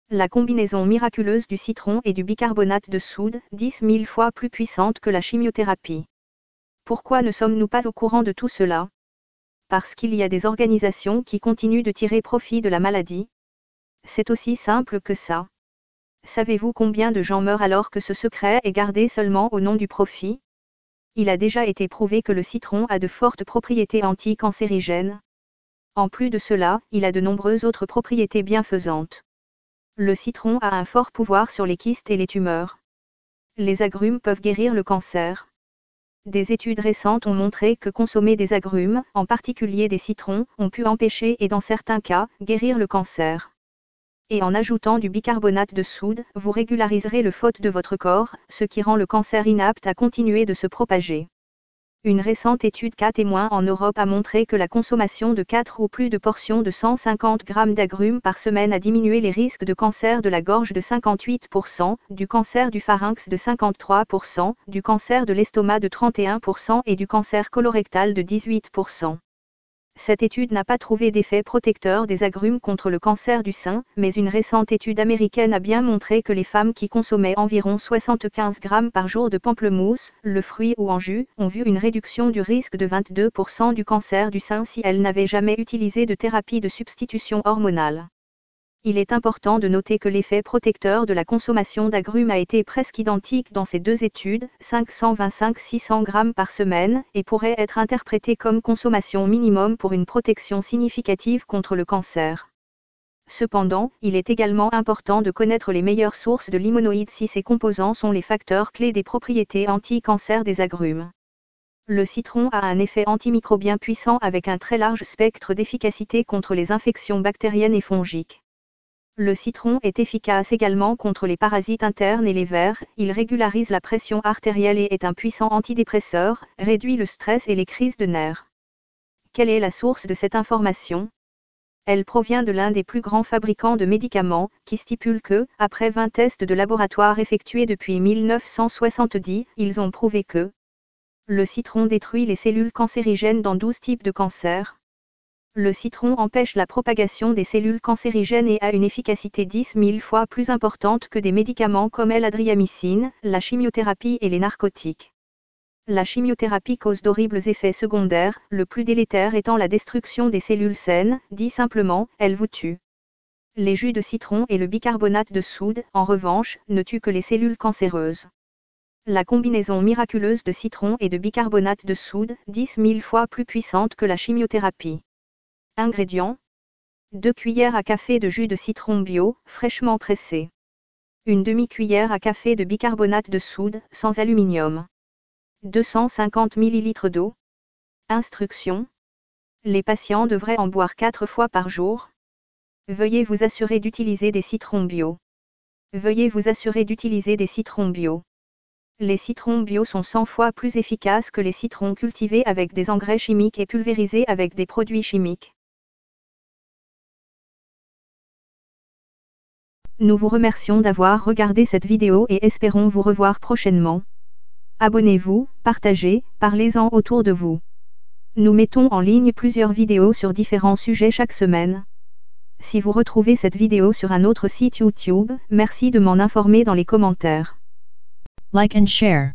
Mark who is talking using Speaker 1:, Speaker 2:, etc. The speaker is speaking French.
Speaker 1: La combinaison miraculeuse du citron et du bicarbonate de soude, 10 000 fois plus puissante que la chimiothérapie. Pourquoi ne sommes-nous pas au courant de tout cela? Parce qu'il y a des organisations qui continuent de tirer profit de la maladie. C'est aussi simple que ça. Savez-vous combien de gens meurent alors que ce secret est gardé seulement au nom du profit? Il a déjà été prouvé que le citron a de fortes propriétés anti-cancérigènes. En plus de cela, il a de nombreuses autres propriétés bienfaisantes. Le citron a un fort pouvoir sur les kystes et les tumeurs. Les agrumes peuvent guérir le cancer. Des études récentes ont montré que consommer des agrumes, en particulier des citrons, ont pu empêcher et dans certains cas, guérir le cancer. Et en ajoutant du bicarbonate de soude, vous régulariserez le FOT de votre corps, ce qui rend le cancer inapte à continuer de se propager. Une récente étude cas témoin en Europe a montré que la consommation de 4 ou plus de portions de 150 g d'agrumes par semaine a diminué les risques de cancer de la gorge de 58%, du cancer du pharynx de 53%, du cancer de l'estomac de 31% et du cancer colorectal de 18%. Cette étude n'a pas trouvé d'effet protecteur des agrumes contre le cancer du sein, mais une récente étude américaine a bien montré que les femmes qui consommaient environ 75 g par jour de pamplemousse, le fruit ou en jus, ont vu une réduction du risque de 22% du cancer du sein si elles n'avaient jamais utilisé de thérapie de substitution hormonale. Il est important de noter que l'effet protecteur de la consommation d'agrumes a été presque identique dans ces deux études, 525-600 g par semaine, et pourrait être interprété comme consommation minimum pour une protection significative contre le cancer. Cependant, il est également important de connaître les meilleures sources de limonoïdes si ces composants sont les facteurs clés des propriétés anti-cancer des agrumes. Le citron a un effet antimicrobien puissant avec un très large spectre d'efficacité contre les infections bactériennes et fongiques. Le citron est efficace également contre les parasites internes et les vers, il régularise la pression artérielle et est un puissant antidépresseur, réduit le stress et les crises de nerfs. Quelle est la source de cette information? Elle provient de l'un des plus grands fabricants de médicaments, qui stipule que, après 20 tests de laboratoire effectués depuis 1970, ils ont prouvé que le citron détruit les cellules cancérigènes dans 12 types de cancers. Le citron empêche la propagation des cellules cancérigènes et a une efficacité 10 000 fois plus importante que des médicaments comme l'adriamycine, la chimiothérapie et les narcotiques. La chimiothérapie cause d'horribles effets secondaires, le plus délétère étant la destruction des cellules saines, dit simplement, elle vous tue. Les jus de citron et le bicarbonate de soude, en revanche, ne tuent que les cellules cancéreuses. La combinaison miraculeuse de citron et de bicarbonate de soude, 10 000 fois plus puissante que la chimiothérapie. Ingrédients: 2 cuillères à café de jus de citron bio, fraîchement pressé. Une demi-cuillère à café de bicarbonate de soude, sans aluminium. 250 ml d'eau. Instructions: les patients devraient en boire 4 fois par jour. Veuillez vous assurer d'utiliser des citrons bio. Veuillez vous assurer d'utiliser des citrons bio. Les citrons bio sont 100 fois plus efficaces que les citrons cultivés avec des engrais chimiques et pulvérisés avec des produits chimiques. Nous vous remercions d'avoir regardé cette vidéo et espérons vous revoir prochainement. Abonnez-vous, partagez, parlez-en autour de vous. Nous mettons en ligne plusieurs vidéos sur différents sujets chaque semaine. Si vous retrouvez cette vidéo sur un autre site YouTube, merci de m'en informer dans les commentaires.
Speaker 2: Like and share.